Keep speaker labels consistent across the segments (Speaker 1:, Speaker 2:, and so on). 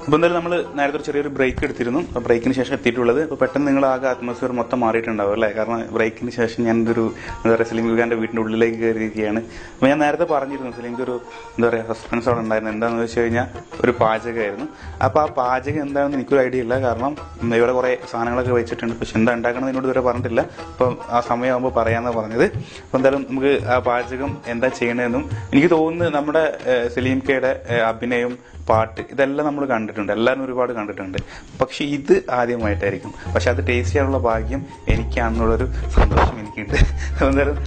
Speaker 1: അപ്പോൾ എന്തായാലും നമ്മൾ നേരത്തെ ഒരു ചെറിയൊരു ബ്രേക്ക് എടുത്തിരുന്നു. അപ്പോൾ ബ്രേക്കിന് ശേഷം എത്തിയിട്ടുള്ളത് അപ്പോൾ പെട്ടെന്ന് നിങ്ങൾ ആകെ അറ്റ്മോസ്ഫിയർ മൊത്തം മാറിയിട്ടുണ്ടാവും അല്ലേ? കാരണം ബ്രേക്കിന് ശേഷം ഞാനൊരു എന്താ പറയുക സലീം ഖാന്റെ വീടിന്റെ ഉള്ളിലേക്ക് കയറിയിരിക്കുകയാണ്. അപ്പോൾ ഞാൻ നേരത്തെ പറഞ്ഞിരുന്നു സലീംക്ക് ഒരു എന്താ പറയുക സസ്പെൻസ് അവിടെ ഉണ്ടായിരുന്നു. എന്താണെന്ന് വെച്ച് കഴിഞ്ഞാൽ ഒരു പാചകമായിരുന്നു. അപ്പോൾ ആ പാചകം എന്താണെന്ന് എനിക്കൊരു ഐഡിയ ഇല്ല. കാരണം ഇവിടെ കുറേ സാധനങ്ങളൊക്കെ വെച്ചിട്ടുണ്ട്. പക്ഷെ എന്താ ഉണ്ടാക്കണമെന്ന് എന്നോട് ഇതുവരെ പറഞ്ഞിട്ടില്ല. അപ്പം ആ സമയമാകുമ്പോൾ പറയാമെന്നാണ് പറഞ്ഞത്. അപ്പോൾ എന്തായാലും നമുക്ക് ആ പാചകം എന്താ ചെയ്യണമെന്നും എനിക്ക് തോന്നുന്നു നമ്മുടെ സലീംക്കയുടെ അഭിനയം പാട്ട് ഇതെല്ലാം നമ്മൾ കണ്ടിട്ടുണ്ട്, എല്ലാവരും ഒരുപാട് കണ്ടിട്ടുണ്ട്. പക്ഷെ ഇത് ആദ്യമായിട്ടായിരിക്കും. പക്ഷെ അത് ടേസ്റ്റ് ചെയ്യാനുള്ള ഭാഗ്യം എനിക്കാണെന്നുള്ളൊരു സന്തോഷം എനിക്കുണ്ട്. എന്തായാലും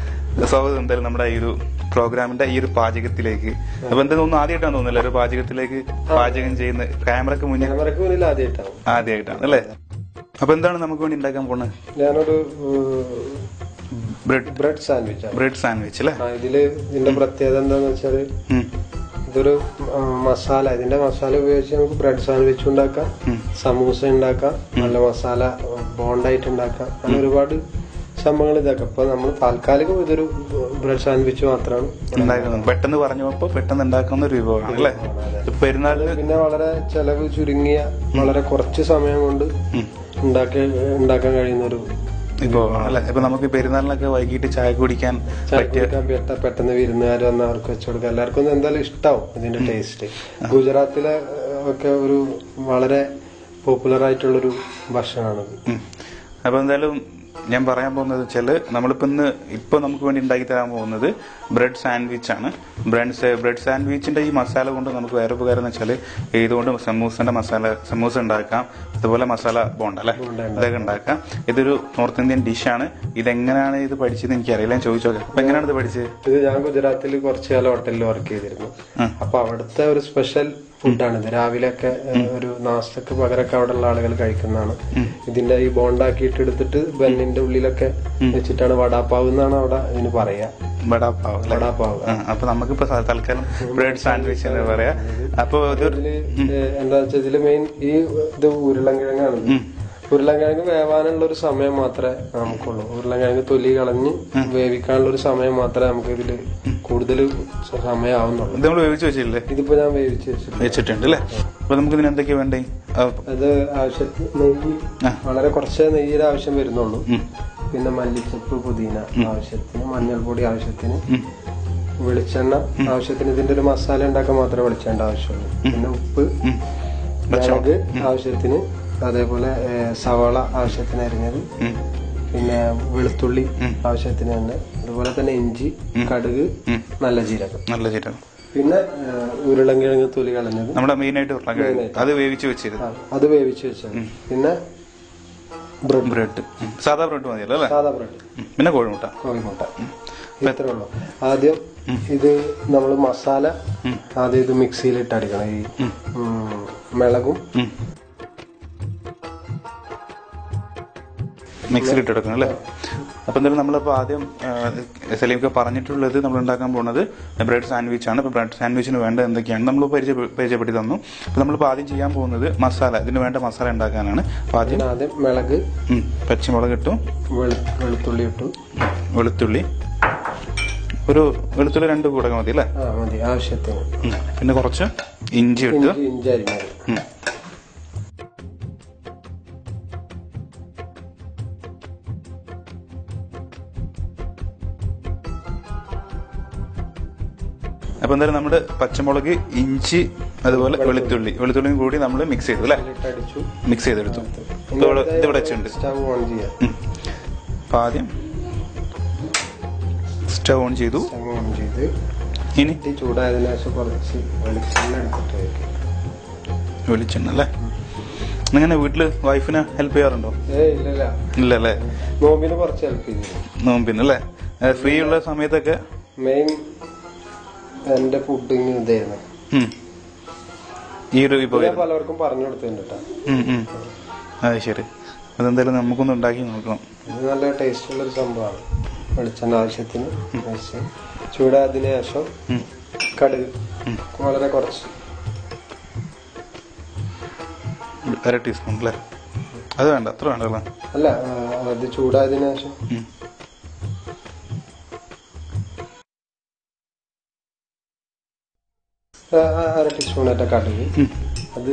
Speaker 1: സ്വാഗതം എന്തായാലും നമ്മുടെ ഈ ഒരു പ്രോഗ്രാമിന്റെ ഈ ഒരു പാചകത്തിലേക്ക്. അപ്പൊ എന്താ തോന്നുന്നു ആദ്യമായിട്ടാണ് തോന്നുന്നില്ല ഒരു പാചകത്തിലേക്ക് പാചകം ചെയ്യുന്ന ക്യാമറക്ക് മുന്നിൽ ആദ്യമായിട്ടാണ് അല്ലേ? അപ്പൊ എന്താണ് നമുക്ക് വേണ്ടി ഉണ്ടാക്കാൻ പോണത്?
Speaker 2: ഞാനൊരു ബ്രെഡ്
Speaker 1: സാൻഡ്വിച്ച് അല്ലേ?
Speaker 2: ഇതിന്റെ പ്രത്യേകത എന്താന്ന് വെച്ചാല് ഇതൊരു മസാല, ഇതിന്റെ മസാല ഉപയോഗിച്ച് നമുക്ക് ബ്രെഡ് സാൻഡ്വിച്ച് ഉണ്ടാക്കാം, സമൂസ ഉണ്ടാക്കാം, നല്ല മസാല ബോണ്ടായിട്ട് ഉണ്ടാക്കാം, അങ്ങനെ ഒരുപാട് സംഭവങ്ങൾ ഇതാക്കാം. അപ്പൊ നമ്മൾ താൽക്കാലികം ഇതൊരു ബ്രെഡ് സാൻഡ്വിച്ച് മാത്രമാണ്
Speaker 1: ഉണ്ടാക്കുന്നത്. പെട്ടെന്ന് പറഞ്ഞപ്പോ പെട്ടെന്ന് ഉണ്ടാക്കുന്ന ഒരു വിഭവമാണ് അല്ലേ? പെരുന്നാളിന്
Speaker 2: പിന്നെ വളരെ ചെലവ് ചുരുങ്ങിയ വളരെ കുറച്ച് സമയം കൊണ്ട് ഉണ്ടാക്കാൻ കഴിയുന്ന ഒരു
Speaker 1: വിഭവമാണ് അല്ലെ? ഇപ്പൊ നമുക്ക് പെരുന്നാളിനൊക്കെ വൈകിട്ട് ചായ കുടിക്കാൻ
Speaker 2: പെട്ടെന്ന് വിരുന്നുകാർ വന്ന് അവർക്ക് വെച്ചു കൊടുക്കാം. എല്ലാവർക്കും എന്തായാലും ഇഷ്ടാവും ഇതിന്റെ ടേസ്റ്റ്. ഗുജറാത്തിലെ ഒക്കെ ഒരു വളരെ പോപ്പുലർ ആയിട്ടുള്ളൊരു ഭക്ഷണമാണത്.
Speaker 1: അപ്പൊ എന്തായാലും ഞാൻ പറയാൻ പോകുന്നത് വെച്ചാല് ഇപ്പൊ നമുക്ക് വേണ്ടി ഉണ്ടാക്കി തരാൻ പോകുന്നത് ബ്രെഡ് സാൻഡ്വിച്ച് ആണ്. ബ്രെഡ് സാൻഡ്വിച്ചിന്റെ ഈ മസാല കൊണ്ട് നമുക്ക് വേറെ ഉപകാരം എന്ന് വെച്ചാൽ ഇതുകൊണ്ട് സമൂസ ഉണ്ടാക്കാം, അതുപോലെ മസാല ബോണ്ട അല്ലെ, ഇതൊക്കെ ഉണ്ടാക്കാം. ഇതൊരു നോർത്ത് ഇന്ത്യൻ ഡിഷാണ്. ഇതെങ്ങനെയാണ് ഇത് പഠിച്ചത് എനിക്കറിയില്ല, ഞാൻ ചോദിച്ചു നോക്കാം. അപ്പൊ എങ്ങനെയാണ് ഇത് പഠിച്ചത്?
Speaker 2: ഇത് ഞാൻ ഗുജറാത്തിൽ കുറച്ചു കാലം ഹോട്ടലിൽ വർക്ക് ചെയ്തിരുന്നു. അപ്പൊ അവിടുത്തെ ഒരു സ്പെഷ്യൽ ഫുഡാണിത്. രാവിലെയൊക്കെ ഒരു നാസ്തക്ക് പകരമൊക്കെ അവിടെ ഉള്ള ആളുകൾ കഴിക്കുന്നതാണ്. ഇതിന്റെ ഈ ബോണ്ടാക്കിയിട്ട് എടുത്തിട്ട് ബന്നിന്റെ ഉള്ളിലൊക്കെ വെച്ചിട്ടാണ് വടാപ്പാവ് എന്നാണ് അവിടെ ഇതിന് പറയാ. വടാപ്പാവ്.
Speaker 1: അപ്പൊ നമുക്കിപ്പോ തൽക്കാലം ബ്രെഡ് സാൻഡ്വിച്ച് എന്ന് പറയാ. അപ്പൊ
Speaker 2: എന്താ വെച്ചാൽ ഇതില് മെയിൻ ഈ ഇത് ഉരുളൻകിഴങ്ങാണ്. ഉരുളൻകിഴങ്ങ് വേവാനുള്ള ഒരു സമയം മാത്രമേ നമുക്കുള്ളൂ. ഉരുളൻകിഴങ്ങ് തൊലി കളഞ്ഞ് വേവിക്കാനുള്ള ഒരു സമയം മാത്രമേ നമുക്ക് ഇതില് കൂടുതൽ സമയമാവുന്നുള്ളൂ.
Speaker 1: ഇതിപ്പോ
Speaker 2: ഞാൻ
Speaker 1: വെച്ചിട്ടുണ്ട് അല്ലേ? അപ്പൊ നമുക്ക് ഇതിന് എന്തൊക്കെയാ വേണ്ടേ?
Speaker 2: അത് ആവശ്യത്തിന് നെയ്യ്, വളരെ കുറച്ച് നെയ്യുടെ ആവശ്യം വരുന്നുള്ളൂ. പിന്നെ മല്ലിച്ചപ്പ്, പുതിന ആവശ്യത്തിന്, മഞ്ഞൾപ്പൊടി ആവശ്യത്തിന്, വെളിച്ചെണ്ണ ആവശ്യത്തിന്. ഇതിന്റെ ഒരു മസാല ഉണ്ടാക്കാൻ മാത്രമേ വെളിച്ചെണ്ണ ആവശ്യമുള്ളൂ. പിന്നെ ഉപ്പ്, മുളക് ആവശ്യത്തിന്, അതേപോലെ സവാള ആവശ്യത്തിന് അരിഞ്ഞത്, പിന്നെ വെളുത്തുള്ളി ആവശ്യത്തിന് തന്നെ, അതുപോലെ തന്നെ ഇഞ്ചി, കടുക്, നല്ല ജീരകം, പിന്നെ ഉരുളൻകിഴങ്ങ് തൊലി കളഞ്ഞത്,
Speaker 1: നമ്മുടെ മെയിൻ ആയിട്ട് അത് വേവിച്ച്
Speaker 2: വെച്ചത്, പിന്നെ ബ്രെഡ്,
Speaker 1: സാധാ ബ്രെഡ് മതിയല്ലോ അല്ലേ?
Speaker 2: സാധാ ബ്രെഡ്,
Speaker 1: പിന്നെ കോഴിമുട്ട.
Speaker 2: ഇത്രേ ഉള്ളൂ. ആദ്യം ഇത് നമ്മൾ മസാല ആദ്യം ഇത് മിക്സിയിലിട്ട് അടിക്കണം. ഈ മിളകും
Speaker 1: മിക്സിയിലിട്ട് എടുക്കണം അല്ലേ? അപ്പൊ എന്തായാലും നമ്മളിപ്പോ ആദ്യം സലീംക്ക് പറഞ്ഞിട്ടുള്ളത് നമ്മൾ ഉണ്ടാക്കാൻ പോകുന്നത് ബ്രെഡ് സാൻഡ്വിച്ച് ആണ്. ഇപ്പൊ ബ്രെഡ് സാൻഡ്വിച്ചിന് വേണ്ട എന്തൊക്കെയാണ് നമ്മൾ പരിചയപ്പെടുത്തി തന്നു. അപ്പൊ നമ്മളിപ്പോ ആദ്യം ചെയ്യാൻ പോകുന്നത് മസാല, ഇതിന് വേണ്ട മസാല ഉണ്ടാക്കാനാണ്. അപ്പൊ ആദ്യം
Speaker 2: മിളക്,
Speaker 1: പച്ചമുളക് ഇട്ടു,
Speaker 2: വെളുത്തുള്ളി ഇട്ടു,
Speaker 1: വെളുത്തുള്ളി 2 കൂടക മതി അല്ലേ?
Speaker 2: ആവശ്യത്തിന്.
Speaker 1: പിന്നെ കുറച്ച് ഇഞ്ചി ഇട്ടു,
Speaker 2: ഇഞ്ചി അരിഞ്ഞത്.
Speaker 1: അപ്പൊ എന്തായാലും നമ്മുടെ പച്ചമുളക്, ഇഞ്ചി, അതുപോലെ വെളുത്തുള്ളിയും കൂടി നമ്മൾ മിക്സ് ചെയ്തു അല്ലെ? മിക്സ് ചെയ്തെടുത്തു. ഇതിവിടെ വെച്ചിട്ടുണ്ട്. അപ്പൊ ആദ്യം സ്റ്റവ് ഓൺ ചെയ്തു. ഇനി
Speaker 2: ചൂടായതിനു ശേഷം കുറച്ച്
Speaker 1: വെളിച്ചെണ്ണ അല്ലേ? അങ്ങനെ വീട്ടില് വൈഫിനെ ഹെൽപ്പ് ചെയ്യാറുണ്ടോ? ഇല്ലല്ലേ?
Speaker 2: നോമ്പിന് കുറച്ച് ഹെൽപ്പ് ചെയ്തു.
Speaker 1: നോമ്പിനല്ലേ? ഫ്രീ ഉള്ള സമയത്തൊക്കെ
Speaker 2: മെയിൻ എന്റെ ഫുഡിങ് ഇതായിരുന്നു.
Speaker 1: ഈ ഒരു വിഭവം
Speaker 2: പലർക്കും പറഞ്ഞു കൊടുത്തിട്ടുണ്ട്.
Speaker 1: അത് ശരി. അതെന്തായാലും നമുക്കൊന്ന് ഉണ്ടാക്കി നോക്കണം.
Speaker 2: ഇത് നല്ല ടേസ്റ്റ് ഉള്ളൊരു സംഭവമാണ്. വെളിച്ചെണ്ണ ആവശ്യത്തിന് ചൂടായതിനു ശേഷം കടുക് വളരെ കുറച്ച്,
Speaker 1: 1/2 ടീസ്പൂൺ അല്ലേ? അത് വേണ്ട, അത്ര വേണ്ടല്ലോ.
Speaker 2: അല്ല, അത് ചൂടായതിനു ശേഷം 1/2 ടീസ്പൂണായിട്ട് കടുക്, അത്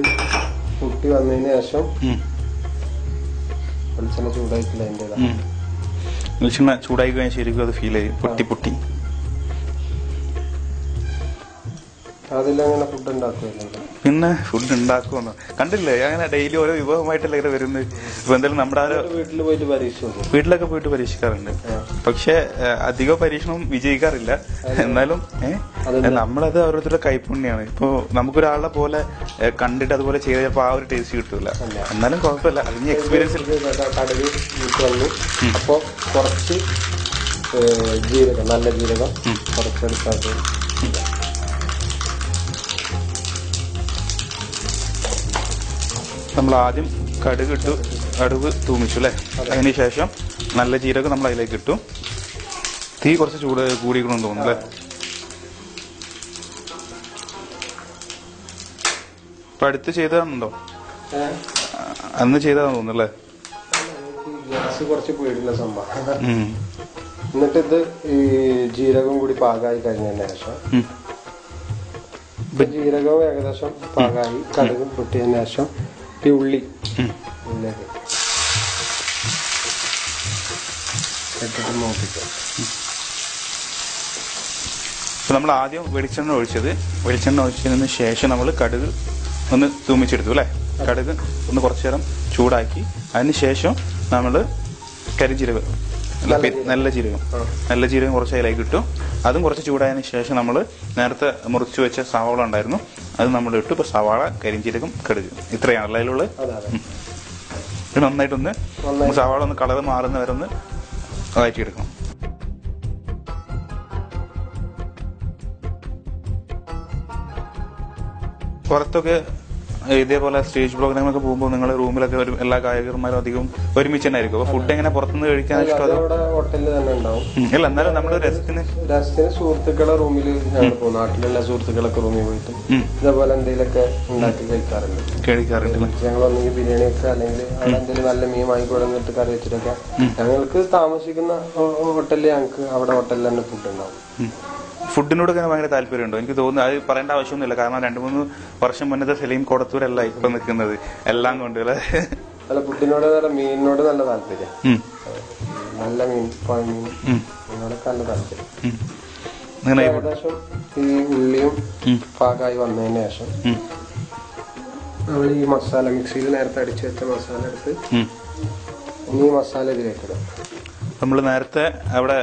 Speaker 2: പൊട്ടി വന്നതിന് ശേഷം വെളിച്ചെണ്ണ ചൂടായിട്ടില്ല അതിൻ്റെതാ.
Speaker 1: വെളിച്ചെണ്ണ ചൂടായി കഴിഞ്ഞാൽ ശരിക്കും അത് ഫീൽ ചെയ്യും, പൊട്ടി പൊട്ടി.
Speaker 2: അതിലങ്ങനെ ഫുഡ് ഉണ്ടാക്കുമല്ലോ.
Speaker 1: പിന്നെ ഫുഡ് ഉണ്ടാക്കുമെന്ന് കണ്ടില്ലേ, അങ്ങനെ ഡെയിലി ഓരോ വിഭവമായിട്ടല്ലേ ഇവിടെ വരുന്നത്. ഇപ്പൊ എന്തായാലും നമ്മുടെ
Speaker 2: വീട്ടിൽ പോയിട്ട് പരീക്ഷിച്ചു,
Speaker 1: വീട്ടിലൊക്കെ പോയിട്ട് പരീക്ഷിക്കാറുണ്ട്. പക്ഷെ അധികം പരീക്ഷണം വിജയിക്കാറില്ല. എന്നാലും നമ്മളത് ഓരോരുത്തരുടെ കൈപ്പുണ്യാണ്. ഇപ്പൊ നമുക്കൊരാളെ പോലെ കണ്ടിട്ട് അതുപോലെ ചെയ്ത് ചിലപ്പോൾ ആ ഒരു ടേസ്റ്റ് കിട്ടൂല. എന്നാലും കുഴപ്പമില്ല, അതിന് എക്സ്പീരിയൻസ്.
Speaker 2: കടുക് വന്നു, അപ്പൊ കുറച്ച് ജീരകം, നല്ല ജീരകം കുറച്ചെടുത്തത്.
Speaker 1: നമ്മൾ ആദ്യം കടുക് ഇട്ടു, കടുക് തൂമിച്ചു അല്ലേ. അതിനുശേഷം നല്ല ജീരകം നമ്മൾ അതിലേക്ക് ഇട്ടു. തീ കുറച്ച് കൂടിക്കണമെന്ന് തോന്നുന്നു അല്ലേ. ഇപ്പൊ അടുത്ത് ചെയ്തതാണുണ്ടോ? അന്ന് ചെയ്തതാന്ന് തോന്നുന്നു അല്ലേ.
Speaker 2: ഗ്യാസ് കുറച്ച് പേടിയുള്ള സംഭവം. എന്നിട്ട് ഇത് ഈ ജീരകം കൂടി പാകമായി കഴിഞ്ഞതിന് ശേഷം, ജീരകവും ഏകദേശം പാകമായി, കടുകും പൊട്ടിയതിന് ശേഷം ഈ ഉള്ളി ഇതിലേക്ക് ഇട്ടിട്ട് നോക്കിക്കാം.
Speaker 1: ഇപ്പൊ നമ്മൾ ആദ്യം വെളിച്ചെണ്ണ ഒഴിച്ചതിന് ശേഷം നമ്മൾ കടുക് ഒന്ന് തൂമിച്ചെടുത്തു അല്ലെ. കടുക് ഒന്ന് കുറച്ചു നേരം ചൂടാക്കി അതിന് ശേഷം നമ്മൾ കരിഞ്ജീരകം, നല്ല ജീരകം കുറച്ച് അതിലേക്ക് ഇട്ടു. അതും കുറച്ച് ചൂടായതിനു ശേഷം നമ്മൾ നേരത്തെ മുറിച്ചു വെച്ച സവാള ഉണ്ടായിരുന്നു, അത് നമ്മൾ ഇട്ടു. ഇപ്പൊ സവാള, കരിഞ്ജീരകം, കടുക്, ഇത്രയാണല്ലോ അതിലുള്ളത്. ഇത് നന്നായിട്ടൊന്ന് സവാള ഒന്ന് കളർ മാറുന്ന വരെ ഒന്ന് വഴറ്റിയെടുക്കണം. പുറത്തൊക്കെ ഇതേപോലെ സ്റ്റേജ് പ്രോഗ്രാമൊക്കെ പോകുമ്പോൾ നിങ്ങൾ റൂമിലൊക്കെ എല്ലാ ഗായകന്മാരും അധികം ഒരുമിച്ച് തന്നെ ആയിരിക്കും. അപ്പൊ ഫുഡ് എങ്ങനെ പുറത്തുനിന്ന് കഴിക്കാൻ ഇഷ്ടം?
Speaker 2: ഹോട്ടലിൽ തന്നെ ഉണ്ടാവും.
Speaker 1: ഇല്ല, എന്നാലും നമ്മള് രസത്തിന്
Speaker 2: സുഹൃത്തുക്കളെ റൂമിൽ ഞങ്ങൾ പോകും. നാട്ടിലുള്ള സുഹൃത്തുക്കളൊക്കെ റൂമിൽ പോയിട്ട് ഇതേപോലെ എന്തെങ്കിലുമൊക്കെ ഉണ്ടാക്കി കഴിക്കാറുണ്ട്. ഞങ്ങൾ ഒന്നെങ്കിൽ ബിരിയാണി ഒക്കെ, അല്ലെങ്കിൽ അവിടെ എന്തെങ്കിലും നല്ല മീൻ വാങ്ങിക്കൊടുന്നിട്ട് കറി വെച്ചിട്ടൊക്കെ. ഞങ്ങൾക്ക് താമസിക്കുന്ന ഹോട്ടലിൽ ഞങ്ങൾക്ക് അവിടെ ഹോട്ടലിൽ തന്നെ ഫുഡ് ഉണ്ടാവും.
Speaker 1: ഫുഡിനോടൊക്കെ ഭയങ്കര താല്പര്യമുണ്ടോ? എനിക്ക് തോന്നുന്നു അത് പറയേണ്ട ആവശ്യമൊന്നുമില്ല. കാരണം 2-3 വർഷം മുന്നത്തെ സലീം കൊടത്തൂരല്ല ഇപ്പൊ നിൽക്കുന്നത്, എല്ലാം കൊണ്ട് അല്ലെ.
Speaker 2: അല്ല, ഫുഡിനോട് മീനിനോട് നല്ല താല്പര്യം. നല്ല മീൻ, പുഴമീൻ, അതിനോടൊക്കെ നല്ല താല്പര്യം. ഏകദേശം ഈ ഉള്ളിയും പാകമായി വന്നതിന് ശേഷം നമ്മൾ ഈ മസാല, മിക്സിയിൽ നേരത്തെ അടിച്ചു വെച്ച മസാല എടുത്ത് ഈ മസാല ഇതിലേക്കിടും.
Speaker 1: നമ്മൾ നേരത്തെ അവിടെ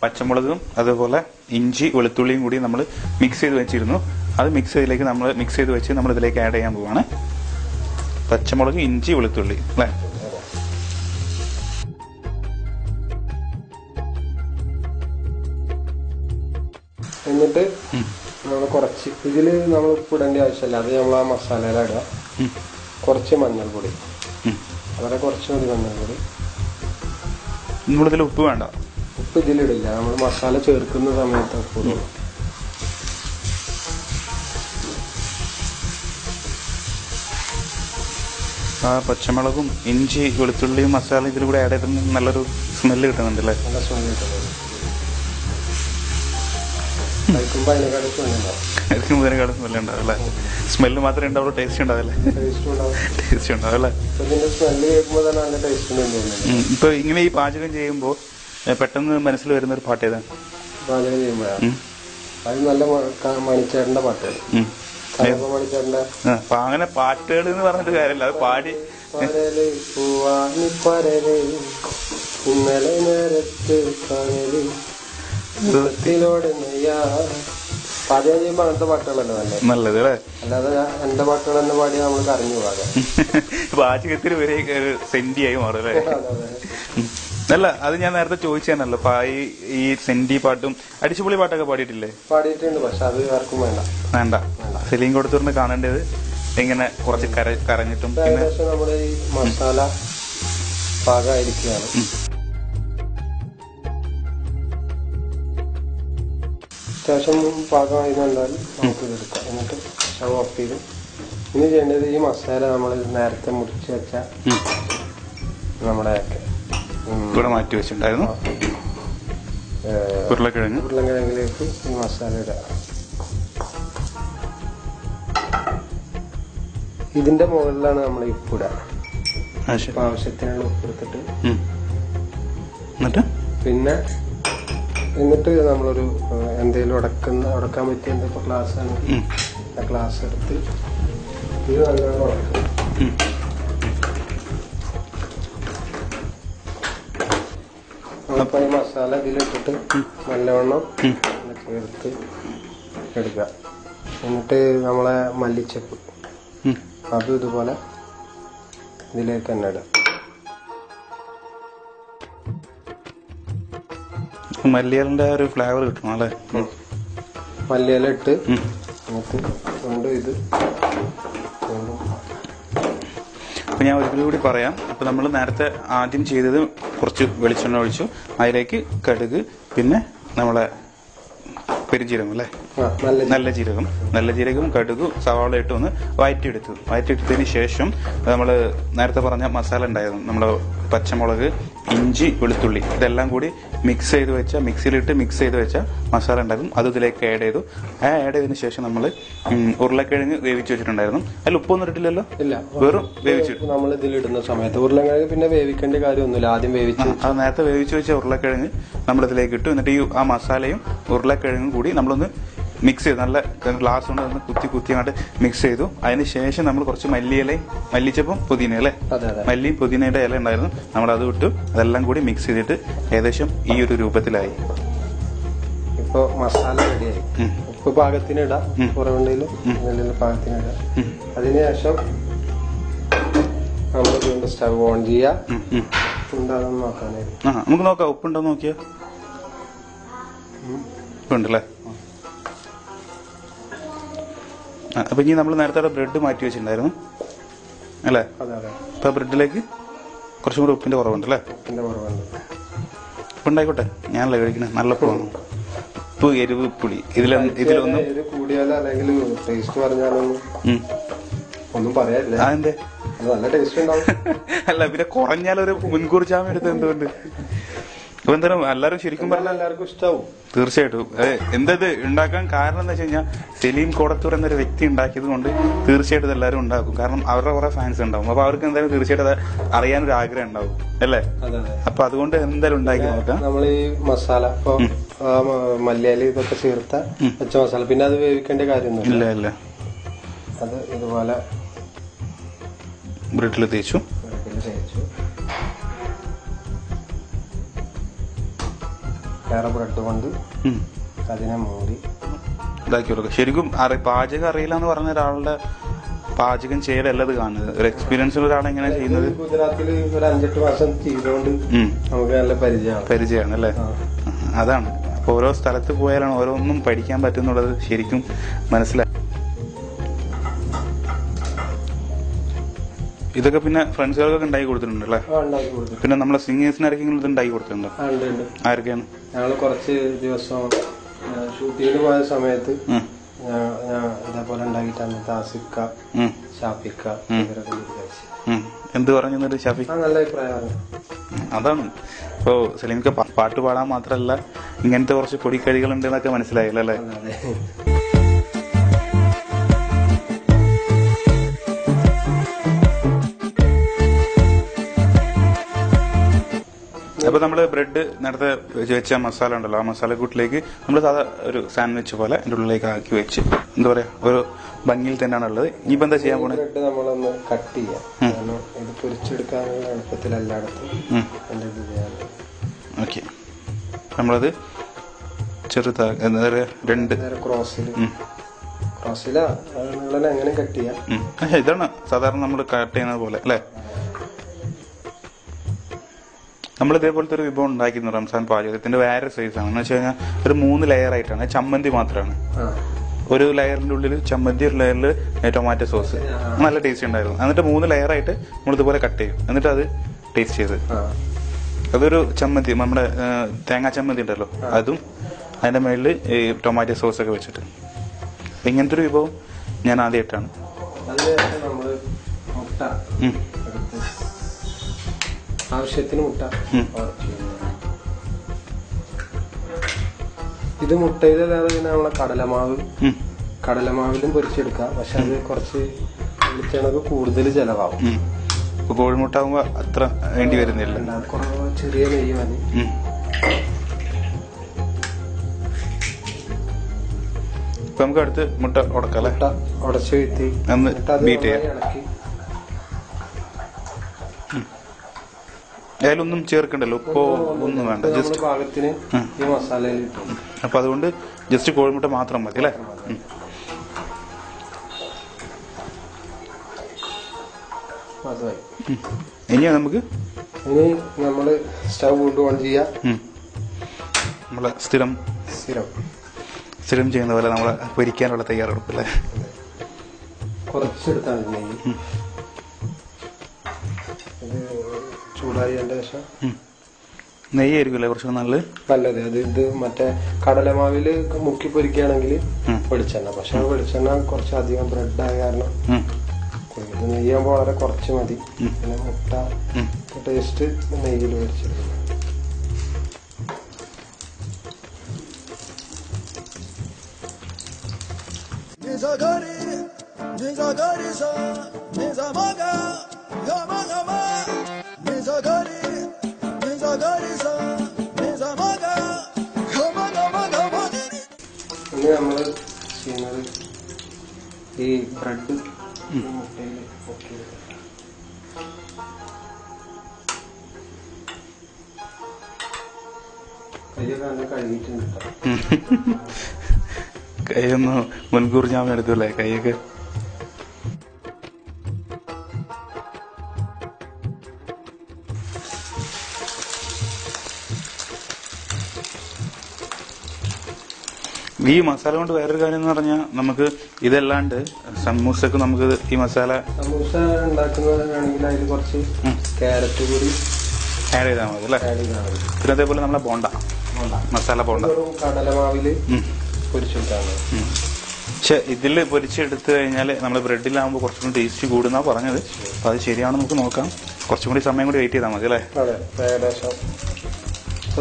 Speaker 1: പച്ചമുളകും അതുപോലെ ഇഞ്ചി വെളുത്തുള്ളിയും കൂടി നമ്മൾ മിക്സ് ചെയ്ത് വെച്ചിരുന്നു. അത് മിക്സ് ചെയ്ത് വെച്ച് നമ്മൾ ഇതിലേക്ക് ആഡ് ചെയ്യാൻ പോവാണ്. പച്ചമുളക്, ഇഞ്ചി, വെളുത്തുള്ളി അല്ലേ.
Speaker 2: എന്നിട്ട് നമ്മൾ കുറച്ച് ഇതിൽ നമ്മൾ ഉപ്പിടേണ്ട ആവശ്യമില്ല, അത് നമ്മൾ ആ മസാലയിലിടുക. കുറച്ച് മഞ്ഞൾപ്പൊടി, വളരെ കുറച്ച് മതി മഞ്ഞൾപ്പൊടി.
Speaker 1: നമ്മളിതിൽ ഉപ്പ് വേണ്ട,
Speaker 2: ഉപ്പ് ഇതിലിടില്ല, നമ്മൾ മസാല ചേർക്കുന്ന സമയത്ത് ഉപ്പ് ഇടും.
Speaker 1: ആ പച്ചമുളകും ഇഞ്ചി വെളുത്തുള്ളിയും മസാല ഇതിൽ കൂടെ ആഡ് ചെയ്തിട്ട് നല്ലൊരു സ്മെല്ല് കിട്ടുന്നുണ്ടല്ലേ.
Speaker 2: നല്ല സ്മെല്ല് കിട്ടുന്നുണ്ട്. കഴിക്കുമ്പോൾ അതിനെക്കാളും
Speaker 1: സ്മെല്ല് ഉണ്ടാവും അല്ലേ. സ്മെല്ല് മാത്രമേ ഉണ്ടാവുള്ളൂ, ടേസ്റ്റ് ഉണ്ടാവില്ലേ? ടേസ്റ്റ് ഉണ്ടാവും അല്ലേ.
Speaker 2: ഇതിന്റെ സ്മെല്ല് കേൾക്കുമ്പോൾ തന്നെ നല്ല ടേസ്റ്റ് തോന്നുന്നു.
Speaker 1: ഇപ്പൊ ഇങ്ങനെ ഈ പാചകം ചെയ്യുമ്പോൾ പെട്ടെന്ന് മനസ്സിൽ വരുന്ന ഒരു പാട്ട് ഏതാണ്?
Speaker 2: പാചകം ചെയ്യുമ്പോഴാണ് അത് നല്ല മണിച്ചേട്ടന്റെ പാട്ടുകൾ. മണിച്ചേട്ടന്റെ
Speaker 1: അങ്ങനെ പാട്ടുകൾ എന്ന് പറഞ്ഞിട്ട് കാര്യമില്ല, അത് പാടി.
Speaker 2: ഇന്നലെ നേരത്ത് പാചകം ചെയ്യുമ്പോ അങ്ങനത്തെ പാട്ടുകളല്ലേ
Speaker 1: നല്ലത് അല്ലേ.
Speaker 2: അല്ലാതെ എന്റെ പാട്ടുകൾ തന്നെ പാടി നമ്മൾക്ക് അറിഞ്ഞു പോകാം.
Speaker 1: പാചകത്തിൽ വരെ സെന്റിയായി മാറും അല്ലേ. അല്ല, അത് ഞാൻ നേരത്തെ ചോദിച്ചാണല്ലോ. ഈ സെന്റി പാട്ടും അടിച്ചുപൊളി പാട്ടൊക്കെ പാടിയിട്ടില്ലേ?
Speaker 2: പാടിയിട്ടുണ്ട്, പക്ഷെ അത് ആർക്കും വേണ്ട.
Speaker 1: സലീം കൊടുത്തൂരിന് കാണേണ്ടത് ഇങ്ങനെ കുറച്ച് കരഞ്ഞിട്ടും.
Speaker 2: ഏകദേശം നമ്മുടെ ഈ മസാല പാകമായിരിക്കുകയാണ്. അത്യാവശ്യം പാകമായി കണ്ടാൽ നമുക്ക് ഇതെടുക്കാം. എന്നിട്ട് സ്റ്റവ് ഓഫ് ചെയ്ത് ഇനി ചെയ്യേണ്ടത് ഈ മസാല നമ്മൾ നേരത്തെ മുറിച്ച് വെച്ച നമ്മുടെ
Speaker 1: ഇവിടെ മാറ്റി വെച്ചിട്ടുണ്ടായിരുന്നു
Speaker 2: ഉരുളക്കിഴങ്ങിലേക്ക് ഈ മസാല ഇടുക. ഇതിന്റെ മുകളിലാണ് നമ്മൾ ഉപ്പിടുക. ആവശ്യത്തിനുള്ള ഉപ്പെടുത്തിട്ട് എന്നിട്ട് നമ്മളൊരു എന്തെങ്കിലും ഉടക്കാൻ പറ്റിയ എന്തൊക്കെ ഗ്ലാസ് ആണെങ്കിൽ ആ ഗ്ലാസ് എടുത്ത് ഇത് നല്ലോണം ഉടക്കും. നമ്മളിപ്പോൾ ഈ മസാല ഇതിലിട്ടിട്ട് നല്ലവണ്ണം ചേർത്ത് എടുക്കുക. എന്നിട്ട് നമ്മളെ മല്ലിച്ചപ്പ് അതും ഇതുപോലെ ഇതിലേക്ക് തന്നെ ഇടുക.
Speaker 1: മല്ലിയിലിന്റെ ഒരു ഫ്ലേവർ കിട്ടണം അല്ലേ?
Speaker 2: മല്ലിയില ഇട്ട് എന്നിട്ട് കൊണ്ട് ഇത്
Speaker 1: അപ്പൊ ഞാൻ ഒരിക്കലും കൂടി പറയാം. അപ്പൊ നമ്മൾ നേരത്തെ ആദ്യം ചെയ്തത് കുറച്ച് വെളിച്ചെണ്ണ ഒഴിച്ചു, അതിലേക്ക് കടുക്, പിന്നെ നമ്മളെ പെരുംജീരകം അല്ലേ, നല്ല ജീരകം കടുക് സവാള ഇട്ട് ഒന്ന് വഴറ്റിയെടുത്തതിന് ശേഷം നമ്മൾ നേരത്തെ പറഞ്ഞ മസാല ഉണ്ടായിരുന്നു, നമ്മള് പച്ചമുളക്, ഇഞ്ചി, വെളുത്തുള്ളി ഇതെല്ലാം കൂടി മിക്സിയിലിട്ട് മിക്സ് ചെയ്ത് വെച്ച മസാല ഉണ്ടാക്കും. അത് ഇതിലേക്ക് ആഡ് ചെയ്തു. ആഡ് ചെയ്തതിന് ശേഷം നമ്മൾ ഉരുളക്കിഴങ്ങ് വേവിച്ച് വെച്ചിട്ടുണ്ടായിരുന്നു. അതിൽ ഉപ്പൊന്നും ഇട്ടില്ലല്ലോ? ഇല്ല, വെറും വേവിച്ചിട്ട്
Speaker 2: നമ്മൾ ഇതിലിടുന്ന സമയത്ത് ഉരുളക്കിഴങ്ങ് പിന്നെ വേവിക്കേണ്ട കാര്യമൊന്നുമില്ല. ആദ്യം അത്
Speaker 1: നേരത്തെ വേവിച്ച് വെച്ച ഉരുളക്കിഴങ്ങ് നമ്മൾ ഇതിലേക്ക് ഇട്ടു. എന്നിട്ട് ആ മസാലയും ഉരുളക്കിഴങ്ങും കൂടി നമ്മളൊന്ന് മിക്സ് ചെയ്തു. നല്ല ഗ്ലാസ് കൊണ്ട് ഒന്ന് കുത്തി അങ്ങോട്ട് മിക്സ് ചെയ്തു. അതിന് ശേഷം നമ്മൾ കുറച്ച് മല്ലിച്ചപ്പും പുതിന അല്ലേ, മല്ലിയും പുതിനയുടെ ഇല ഉണ്ടായിരുന്നു, നമ്മൾ അത് ഇട്ടു. അതെല്ലാം കൂടി മിക്സ് ചെയ്തിട്ട് ഏകദേശം ഈ ഒരു രൂപത്തിലായി.
Speaker 2: ഇപ്പൊ മസാല റെഡിയായി. ഉപ്പ് പാകത്തിന് ഇടാം, കുറവുണ്ടെങ്കിലും പാകത്തിന് ഇടാം. അതിനുശേഷം നമ്മൾ വീണ്ടും സ്റ്റവ് ഓൺ ചെയ്യാം. ഉണ്ടാകുന്ന നോക്കാനായിരുന്നു.
Speaker 1: നമുക്ക് നോക്കാം, ഉപ്പുണ്ടോ നോക്കിയാ. ഉണ്ടല്ലേ? അപ്പൊ ഇനി നമ്മൾ നേരത്തെ ബ്രെഡ് മാറ്റി വെച്ചിട്ടുണ്ടായിരുന്നു അല്ലേ? അപ്പൊ ബ്രെഡിലേക്ക് കുറച്ചും കൂടി ഉപ്പിന്റെ കുറവുണ്ടല്ലേ? ഉപ്പുണ്ടായിക്കോട്ടെ, ഞാനല്ലേ കഴിക്കണേ. നല്ല ഉപ്പാണ്. ഉപ്പ്, എരിവ്, പുളി ഇതിലൊന്നും അതെന്തേ? അല്ല, പിന്നെ കുറഞ്ഞാലൊരു മുൻകൂർ ജാമ്യം എടുത്ത് എന്തുകൊണ്ട്? അപ്പൊ എന്തായാലും എല്ലാവരും ശരിക്കും പറഞ്ഞാൽ
Speaker 2: എല്ലാവർക്കും ഇഷ്ടാവും.
Speaker 1: തീർച്ചയായിട്ടും. എന്തത് ഉണ്ടാക്കാൻ കാരണം എന്ന് വെച്ച് കഴിഞ്ഞാൽ സലീം കോടത്തൂർ എന്നൊരു വ്യക്തി ഉണ്ടാക്കിയത് കൊണ്ട് തീർച്ചയായിട്ടും എല്ലാവരും ഉണ്ടാക്കും. കാരണം അവരുടെ കുറെ ഫാൻസ് ഉണ്ടാവും. അപ്പൊ അവർക്ക് എന്തായാലും തീർച്ചയായിട്ടും അത് അറിയാനൊരു ആഗ്രഹം ഉണ്ടാവും അല്ലേ? അപ്പൊ അതുകൊണ്ട് എന്തായാലും ഉണ്ടാക്കി നോക്കാം.
Speaker 2: നമ്മൾ ഈ മസാല ഇപ്പൊ മല്ലിയില ഇതൊക്കെ ചേർത്ത പച്ച മസാല, പിന്നെ അത് വേവിക്കേണ്ട കാര്യമൊന്നും
Speaker 1: ഇല്ല.
Speaker 2: അത് ഇതുപോലെ
Speaker 1: ബ്രെഡിൽ തേച്ചു.
Speaker 2: വേറെ ബ്രെഡ് കൊണ്ട് അതിനെ മൂടി
Speaker 1: ഇതാക്കി കൊടുക്കുക. ശരിക്കും പാചകം അറിയില്ല എന്ന് പറഞ്ഞ ഒരാളുടെ പാചകം ചെയ്യലല്ലത് കാണുന്നത്. ഒരു എക്സ്പീരിയൻസ് ഉള്ള ഒരാൾ എങ്ങനെ ചെയ്യുന്നത്?
Speaker 2: ഗുജറാത്തിൽ ഒരു 5-8 മാസം ചെയ്തുകൊണ്ട് നമുക്ക് നല്ല
Speaker 1: പരിചയമാണ് അല്ലേ? അതാണ്. അപ്പൊ ഓരോ സ്ഥലത്ത് പോയാലാണ് ഓരോന്നും പഠിക്കാൻ പറ്റുന്നുള്ളത് ശരിക്കും മനസ്സിലായി. ഇതൊക്കെ പിന്നെ ഫ്രണ്ട്സുകൾക്കൊക്കെ ഉണ്ടാക്കി കൊടുത്തിട്ടുണ്ട് അല്ലേ? പിന്നെ നമ്മളെ സിംഗേഴ്സിന് ആർക്കെങ്കിലും ഇത് ഉണ്ടാക്കി കൊടുത്തിട്ടുണ്ടോ? ആരൊക്കെയാണ്?
Speaker 2: ഞങ്ങൾ കുറച്ച് ദിവസം ഷൂട്ടിങ്ങിന് പോയ സമയത്ത് ഇതേപോലെ ഉണ്ടാക്കിയിട്ടാണ് ആസിക്ക, ഷാഫിക്ക ഇവരൊക്കെ.
Speaker 1: എന്ത് പറഞ്ഞു ഷാഫി?
Speaker 2: നല്ല അഭിപ്രായമാണ്.
Speaker 1: അതാണ്. ഇപ്പോ സലീമിക്ക് പാട്ട് പാടാൻ മാത്രല്ല ഇങ്ങനത്തെ കുറച്ച് പൊടിക്കഴികൾ ഉണ്ട് എന്നൊക്കെ മനസ്സിലായില്ല അല്ലേ? അപ്പൊ നമ്മള് ബ്രെഡ് നേരത്തെ വെച്ച മസാല ഉണ്ടല്ലോ, ആ മസാല കൂട്ടിലേക്ക് നമ്മൾ സാധാ ഒരു സാൻഡ്വിച്ച് പോലെ അതിന്റെ ഉള്ളിലേക്ക് ആക്കി വെച്ച് എന്താ പറയാ ഒരു ഭംഗിയിൽ തന്നെയാണ് ഉള്ളത്. ഇനിയിപ്പോ എന്താ ചെയ്യാൻ പോണേ?
Speaker 2: ബ്രെഡ് നമ്മളൊന്ന് കട്ട് ചെയ്യാം. ഇത് പൊരിച്ചെടുക്കാനുള്ള എളുപ്പത്തിൽ എല്ലായിടത്തും.
Speaker 1: ഓക്കെ, നമ്മളത് ചെറുതാക്കി എന്താ പറയാ രണ്ട്
Speaker 2: ക്രോസില എങ്ങനെ കട്ട് ചെയ്യാം?
Speaker 1: ഇതാണ് സാധാരണ നമ്മൾ കട്ട് ചെയ്യുന്നത് പോലെ അല്ലേ? നമ്മൾ ഇതേപോലത്തെ ഒരു വിഭവം ഉണ്ടാക്കിയിരുന്നു റംസാൻ പാചകത്തിന്റെ. വേറെ സൈസാണ് എന്ന് വെച്ച് കഴിഞ്ഞാൽ ഒരു 3 ലെയർ ആയിട്ടാണ്. ചമ്മന്തി മാത്രമാണ്. ഒരു ലെയറിന്റെ ഉള്ളിൽ ചമ്മന്തി, ഒരു ലെയറിൽ ടൊമാറ്റോ സോസ്. നല്ല ടേസ്റ്റ് ഉണ്ടായിരുന്നു. എന്നിട്ട് 3 ലെയർ ആയിട്ട് നമ്മൾ ഇതുപോലെ കട്ട് ചെയ്യും. എന്നിട്ട് അത് ടേസ്റ്റ് ചെയ്ത് അതൊരു ചമ്മന്തി, നമ്മുടെ തേങ്ങാ ചമ്മന്തി ഉണ്ടല്ലോ, അതും അതിന്റെ മേളിൽ ഈ ടൊമാറ്റോ സോസ് ഒക്കെ വെച്ചിട്ട്. ഇങ്ങനത്തെ ഒരു വിഭവം ഞാൻ ആദ്യമായിട്ടാണ്.
Speaker 2: ആവശ്യത്തിന് മുട്ട. ഇത് മുട്ടയിലല്ലാതെ പിന്നെ നമ്മളെ കടലമാവിലും പൊരിച്ചെടുക്കാം. പക്ഷെ അത് കുറച്ച് വെളിച്ചെണ്ണക്ക് കൂടുതൽ ചെലവാകും.
Speaker 1: ഇപ്പൊ കോഴിമുട്ട ആകുമ്പോ അത്ര വേണ്ടി വരുന്നില്ല.
Speaker 2: ചെറിയ നെയ്യ് മതി.
Speaker 1: ഇപ്പൊ നമുക്ക് അടുത്ത് മുട്ട ഉടക്കല്ലേ?
Speaker 2: മുട്ട ഉടച്ചു വീഴ്ത്തി
Speaker 1: ഒന്ന് ബീറ്റ് ചെയ്യാം.
Speaker 2: ഇളക്കി.
Speaker 1: അതിലൊന്നും ചേർക്കണ്ടല്ലോ, ഉപ്പോ ഒന്നും വേണ്ട, ജസ്റ്റ്
Speaker 2: പാകത്തിന് ഈ മസാലയിൽ ഇട്ടു.
Speaker 1: അപ്പൊ അതുകൊണ്ട് ജസ്റ്റ് കോഴിമുട്ട മാത്രം മതി അല്ലേ? ഇനി
Speaker 2: നമ്മള് സ്റ്റൗ കൊണ്ട് ഓൺ ചെയ്യാം.
Speaker 1: നമ്മളെ സ്ഥിരം ചെയ്യുന്ന പോലെ നമ്മളെ പൊരിക്കാനുള്ള തയ്യാറെടുപ്പ് അല്ലേ?
Speaker 2: കുറച്ചെടുത്താൽ നെയ്യ് ചൂടായതിന്റെ ശേഷം
Speaker 1: നെയ്യായിരിക്കുമല്ലേ കുറച്ച്
Speaker 2: നല്ലത്. ഇത് മറ്റേ കടലമാവില് മുക്കി പൊരിക്കുകയാണെങ്കിൽ വെളിച്ചെണ്ണ, പക്ഷെ വെളിച്ചെണ്ണ കുറച്ച് അധികം ബ്രെഡ് ആയ കാരണം ഇത് നെയ്യാകുമ്പോൾ വളരെ കുറച്ച് മതി. പിന്നെ മുട്ട ടേസ്റ്റ് നെയ്യിൽ പൊരിച്ചെടുക്കും. ഇനി നമ്മള് ചെയ്യുന്നത് ഈ ബ്രെഡ് മുട്ടയിൽ മുക്കി കയ്യൊക്കെ നല്ല കഴുകിയിട്ടുണ്ട്.
Speaker 1: കൈയൊന്ന് മുൻകൂർ ജാമ്യം എടുത്തല്ലേ കൈയൊക്കെ? ഈ മസാല കൊണ്ട് വേറൊരു കാര്യം എന്ന് പറഞ്ഞാൽ നമുക്ക് ഇതല്ലാണ്ട് സമൂസക്ക് നമുക്ക് ഈ മസാല
Speaker 2: സമൂസ ഉണ്ടാക്കുന്നതാണെങ്കിൽ അതിൽ കുറച്ച് ക്യാരറ്റ് കൂടി
Speaker 1: ആഡ് ചെയ്താൽ മതി അല്ലേ? പിന്നെ അതേപോലെ നമ്മളെ ബോണ്ട മസാല ബോണ്ട
Speaker 2: കടലമാവില് പൊരിച്ചെടുത്താണ്.
Speaker 1: പക്ഷെ ഇതിൽ പൊരിച്ചെടുത്തു കഴിഞ്ഞാൽ നമ്മൾ ബ്രെഡിലാകുമ്പോൾ കുറച്ചും കൂടി ടേസ്റ്റ് കൂടുന്നാ പറഞ്ഞത്. അപ്പൊ അത് ശരിയാണെന്ന് നമുക്ക് നോക്കാം. കുറച്ചും കൂടി സമയം കൂടി വെയിറ്റ് ചെയ്താൽ മതി അല്ലേ?
Speaker 2: അതെ, ഏകദേശം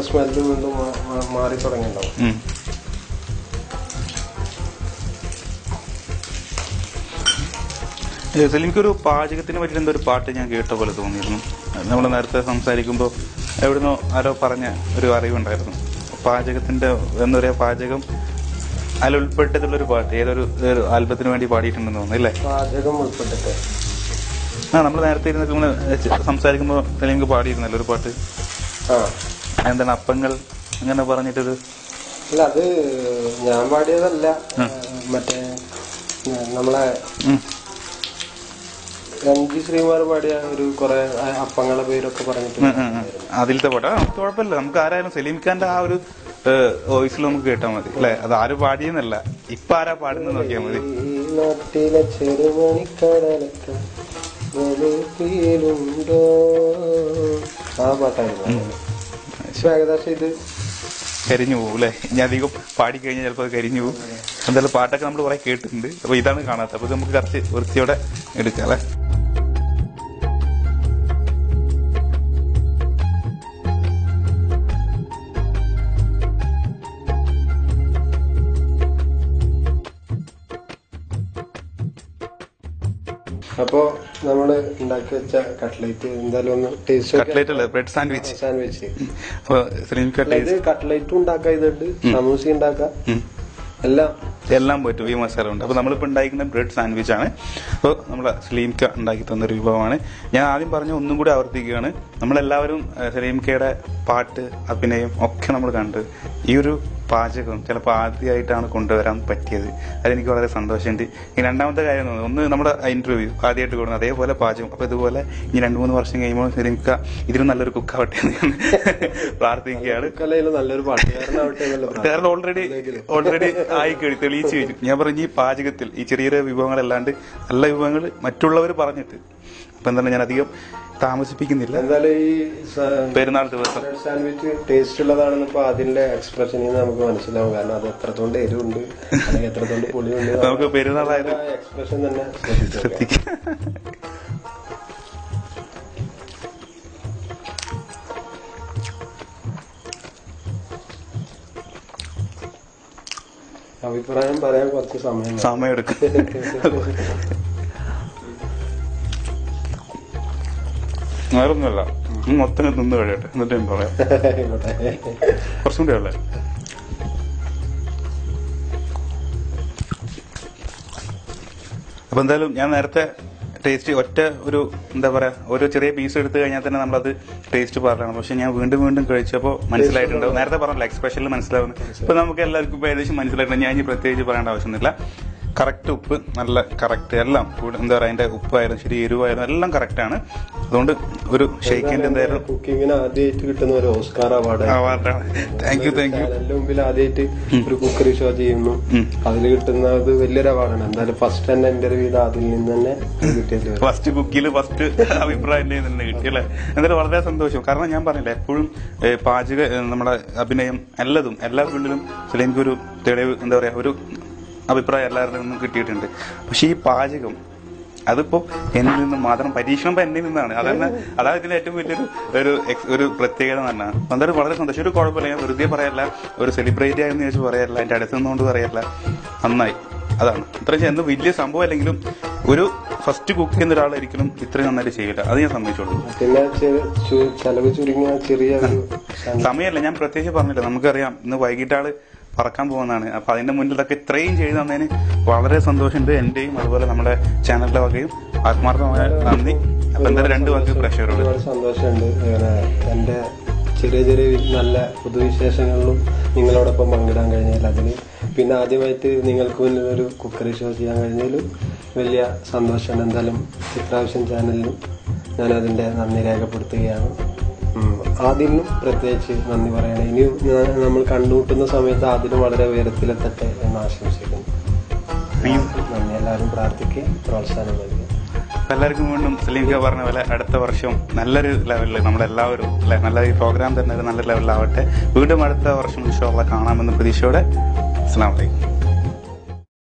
Speaker 2: സ്മെല്ല് വീണ്ടും മാറി തുടങ്ങിയിട്ടുണ്ടാവും.
Speaker 1: എനിക്കൊരു പാചകത്തിനെ പറ്റി എന്തൊരു പാട്ട് ഞാൻ കേട്ട പോലെ തോന്നിയിരുന്നു. നമ്മൾ നേരത്തെ സംസാരിക്കുമ്പോൾ എവിടുന്നോ ആരോ പറഞ്ഞ ഒരു അറിവുണ്ടായിരുന്നു. പാചകത്തിന്റെ എന്താ പറയാ, പാചകം അതിൽ ഉൾപ്പെട്ടിട്ടുള്ളൊരു പാട്ട് ഏതൊരു ആൽബത്തിന് വേണ്ടി പാടിയിട്ടുണ്ടെന്ന് തോന്നുന്നു അല്ലേ?
Speaker 2: പാചകം ഉൾപ്പെട്ടിട്ട്
Speaker 1: നമ്മൾ നേരത്തെ ഇരുന്ന് സംസാരിക്കുമ്പോൾ എനിക്ക് പാടിയിരുന്നല്ലോ ഒരു പാട്ട്. എന്താണ് അപ്പങ്ങൾ അങ്ങനെ പറഞ്ഞിട്ടൊരു?
Speaker 2: അല്ല, അത് ഞാൻ പാടിയതല്ല. മറ്റേ നമ്മളെ MG ശ്രീകുമാർ പാടിയ ഒരു കുറെ അപ്പങ്ങളുടെ പേരൊക്കെ പറഞ്ഞിട്ട്
Speaker 1: അതിലത്തെ പാട്ടാ. കുഴപ്പമില്ല, നമുക്ക് ആരായാലും സലീം ഖാന്റെ ആ ഒരു വോയിസിൽ നമുക്ക് കേട്ടാൽ മതി അല്ലെ? അത് ആര് പാടിയെന്നല്ല, ഇപ്പൊ ആരാ പാടുന്നത് നോക്കിയാൽ മതി.
Speaker 2: നാട്ടിലെ ചെറുമണിക്കടലൊക്കെ ആ പാട്ടായിരുന്നു. ഏകദേശം ഇത്
Speaker 1: കരിഞ്ഞു പോകും അല്ലെ? ഇനി അധികം പാടിക്കഴിഞ്ഞാൽ ചിലപ്പോൾ അത് കരിഞ്ഞു പോകും. എന്തായാലും പാട്ടൊക്കെ നമ്മൾ കുറെ കേട്ടിട്ടുണ്ട്. അപ്പൊ ഇതാണ് കാണാത്തത്. അപ്പൊ നമുക്ക് കുറച്ച് വൃത്തിയോടെ എടുക്കാം അല്ലെ?
Speaker 2: അപ്പൊ നമ്മള് ഉണ്ടാക്കി വെച്ച കട്ട്ലേറ്റ് എന്തായാലും ഒന്ന് ടേസ്റ്റ്.
Speaker 1: കട്ട്ലേറ്റ് അല്ലേ, ബ്രെഡ് സാൻഡ്വിച്ച്.
Speaker 2: കട്ട്ലേറ്റും ഉണ്ടാക്കാം, ഇതുണ്ട് സമൂസ ഉണ്ടാക്കാം,
Speaker 1: എല്ലാം പറ്റും ഈ മസാല ഉണ്ട്. അപ്പൊ നമ്മളിപ്പോ ഉണ്ടാക്കുന്ന ബ്രെഡ് സാൻഡ്വിച്ച് ആണ്. അപ്പോൾ നമ്മളെ സലീംക്ക ഉണ്ടാക്കി തന്നൊരു വിഭവമാണ്. ഞാൻ ആദ്യം പറഞ്ഞ ഒന്നും കൂടി ആവർത്തിക്കുകയാണ്. നമ്മളെല്ലാവരും സലീംക്കയുടെ പാട്ട് അഭിനയം ഒക്കെ നമ്മൾ കണ്ട് ഈ ഒരു പാചകം ചിലപ്പോൾ ആദ്യമായിട്ടാണ് കൊണ്ടുവരാൻ പറ്റിയത്. അതെനിക്ക് വളരെ സന്തോഷമുണ്ട്. ഈ രണ്ടാമത്തെ കാര്യം ഒന്ന് നമ്മുടെ ഇന്റർവ്യൂ ആദ്യമായിട്ട് കൊടുക്കുന്നത്, അതേപോലെ പാചകം. അപ്പൊ ഇതുപോലെ ഇനി 2-3 വർഷം കഴിയുമ്പോൾ സലീംക്ക ഇതിനും നല്ലൊരു കുക്കാവട്ടെ എന്ന് ഞാൻ പ്രാർത്ഥിക്കുകയാണ്.
Speaker 2: നല്ലൊരു പാട്ടുകാരനാവട്ടെ.
Speaker 1: കാരണം ഓൾറെഡി ആയിക്കഴിഞ്ഞു, തെളിയിച്ചു കഴിഞ്ഞു. ഞാൻ പറഞ്ഞു ഈ പാചകത്തിൽ ഈ ചെറിയ ചെറിയ വിഭവങ്ങളല്ലാണ്ട് നല്ല വിഭവങ്ങൾ മറ്റുള്ളവർ പറഞ്ഞിട്ട്. അപ്പൊ എന്താണ്, ഞാൻ അധികം താമസിപ്പിക്കുന്നില്ല.
Speaker 2: എന്തായാലും ഈ
Speaker 1: പെരുന്നാൾ ദിവസം
Speaker 2: സാൻഡ്വിച്ച് ടേസ്റ്റ് ഉള്ളതാണെന്ന് ഇപ്പൊ അതിന്റെ എക്സ്പ്രഷനിൽ നിന്ന് നമുക്ക് മനസ്സിലാവും. കാരണം അത് എത്രത്തോണ്ട് എരിവുണ്ട് അല്ലെങ്കിൽ എത്രത്തോണ്ട് പുളിയുണ്ട്
Speaker 1: നമുക്ക് പെരുന്നാളായത്
Speaker 2: എക്സ്പ്രഷൻ തന്നെ
Speaker 1: ശ്രദ്ധിക്കാം.
Speaker 2: അഭിപ്രായം പറയാൻ കുറച്ച് സമയം
Speaker 1: എടുക്കും. വേറൊന്നുമല്ല, മൊത്തം നിന്ന് കഴിയട്ടെ എന്നിട്ട് ഞാൻ പറയാം. കുറച്ചും കൂടി അല്ലേ? അപ്പൊ എന്തായാലും ഞാൻ നേരത്തെ ടേസ്റ്റ് ഒറ്റ ഒരു എന്താ പറയാ ഒരു ചെറിയ പീസ് എടുത്തു കഴിഞ്ഞാൽ തന്നെ നമ്മളത് ടേസ്റ്റ് പറയണം. പക്ഷെ ഞാൻ വീണ്ടും വീണ്ടും കഴിച്ചപ്പോൾ മനസ്സിലായിട്ടുണ്ടാവും. നേരത്തെ പറഞ്ഞല്ലോ എക്സ്പെഷ്യൽ മനസ്സിലാവുന്നത്. ഇപ്പൊ നമുക്ക് എല്ലാവർക്കും ഇപ്പൊ ഏകദേശം മനസ്സിലായിട്ടുണ്ട്. ഞാൻ ഇനി പ്രത്യേകിച്ച് പറയേണ്ട ആവശ്യമൊന്നുമില്ല. കറക്റ്റ് ഉപ്പ്, നല്ല കറക്റ്റ് എല്ലാം എന്താ പറയാ, അതിന്റെ ഉപ്പായാലും ശരി എരിവായാലും എല്ലാം കറക്റ്റ് ആണ്. അതുകൊണ്ട് ഒരു ഷെയ്ക്കിന്റെ എന്തായാലും
Speaker 2: കുക്കിങ്ങിന് ആദ്യമായിട്ട് കിട്ടുന്ന ഒരു ഓസ്കാർ
Speaker 1: അവാർഡാണ്. Thank you.
Speaker 2: മുമ്പിൽ ആദ്യമായിട്ട് ഒരു കുക്കറി ഷോ ചെയ്യുന്നു, അതിൽ കിട്ടുന്നത് വലിയൊരു അവാർഡാണ്. എന്തായാലും ഫസ്റ്റ് തന്നെ ഇന്റർവ്യൂ ചെയ്ത് അതിൽ നിന്ന് തന്നെ കിട്ടിയത്.
Speaker 1: ഫസ്റ്റ് കുക്കിൽ ഫസ്റ്റ് അഭിപ്രായം തന്നെ കിട്ടിയല്ലേ? എന്തായാലും വളരെ സന്തോഷം. കാരണം ഞാൻ പറഞ്ഞില്ല, എപ്പോഴും പാചക നമ്മുടെ അഭിനയം എല്ലാതും എല്ലാ ഫീൽഡിലും എനിക്കൊരു തെളിവ് എന്താ പറയാ ഒരു അഭിപ്രായം എല്ലാവരുടെ നിന്നും കിട്ടിയിട്ടുണ്ട്. പക്ഷെ ഈ പാചകം അതിപ്പോ എന്നിൽ നിന്നും മാത്രം പരീക്ഷണം എന്നിൽ നിന്നാണ്. അതാണ് ഇതിന്റെ ഏറ്റവും വലിയൊരു ഒരു പ്രത്യേകത തന്നെ. എന്തായാലും വളരെ സന്തോഷം. ഒരു കുഴപ്പമില്ല, ഞാൻ വെറുതെ പറയല്ല, ഒരു സെലിബ്രിറ്റി ആയെന്ന് ചോദിച്ചു പറയല്ല, എന്റെ അടുത്ത് നിന്നുകൊണ്ട് പറയല്ല. നന്നായി, അതാണ് ഇത്രയും എന്ന് വലിയ സംഭവം അല്ലെങ്കിലും ഒരു ഫസ്റ്റ് കുക്ക് ചെയ്യുന്ന ഒരാളായിരിക്കും ഇത്രയും നന്നായിട്ട് ചെയ്യില്ല. അത് ഞാൻ സമ്മതിച്ചോളൂ.
Speaker 2: പിന്നെ ചെലവ് ചുരുങ്ങിയ ചെറിയ
Speaker 1: സമയമല്ല, ഞാൻ പ്രത്യേകിച്ച് പറഞ്ഞില്ല. നമുക്കറിയാം ഇന്ന് വൈകിട്ട് ആള് പറക്കാൻ പോകുന്നതാണ്. അപ്പൊ അതിന്റെ മുന്നിൽ ഇതൊക്കെ ഇത്രയും ചെയ്തു തന്നതിന് വളരെ സന്തോഷമുണ്ട്. എന്റെയും അതുപോലെ നമ്മുടെ ചാനലിന്റെ വകയും ആത്മാർത്ഥമായ നന്ദി. അപ്പൊ എന്തായാലും 2 വാക്ക് പ്രേക്ഷകരോട്.
Speaker 2: ഒരുപാട് സന്തോഷമുണ്ട്. എന്റെ ചെറിയ ചെറിയ നല്ല പൊതുവിശേഷങ്ങളിലും നിങ്ങളോടൊപ്പം പങ്കിടാൻ കഴിഞ്ഞാൽ അതിന്, പിന്നെ ആദ്യമായിട്ട് നിങ്ങൾക്ക് മുന്നിൽ ഒരു കുക്കറി ഷോ ചെയ്യാൻ കഴിഞ്ഞാലും വലിയ സന്തോഷമാണ്. എന്തായാലും ഇപ്രാവശ്യം ചാനലിലും ഞാൻ അതിന്റെ നന്ദി രേഖപ്പെടുത്തുകയാണ്. ആദ്യം പ്രത്യേകിച്ച് നന്ദി പറയണം. ഇനിയും നമ്മൾ കണ്ടുമുട്ടുന്ന സമയത്ത് അതിലും വളരെ ഉയരത്തിലെത്തട്ടെ എന്ന് ആശംസിക്കുന്നു. നന്ദി. എല്ലാവരും പ്രാർത്ഥിക്കുക, പ്രോത്സാഹനം നൽകുക.
Speaker 1: എല്ലാവർക്കും വീണ്ടും സലീംക പറഞ്ഞ പോലെ അടുത്ത വർഷം നല്ലൊരു ലെവലിൽ നമ്മളെല്ലാവരും നല്ല ഈ പ്രോഗ്രാം തന്നെ ഒരു നല്ല ലെവലിലാവട്ടെ. വീണ്ടും അടുത്ത വർഷം ഇൻഷാ അല്ലാഹ് കാണാമെന്ന പ്രതീക്ഷയോടെ അസ്സലാമു അലൈക്കും.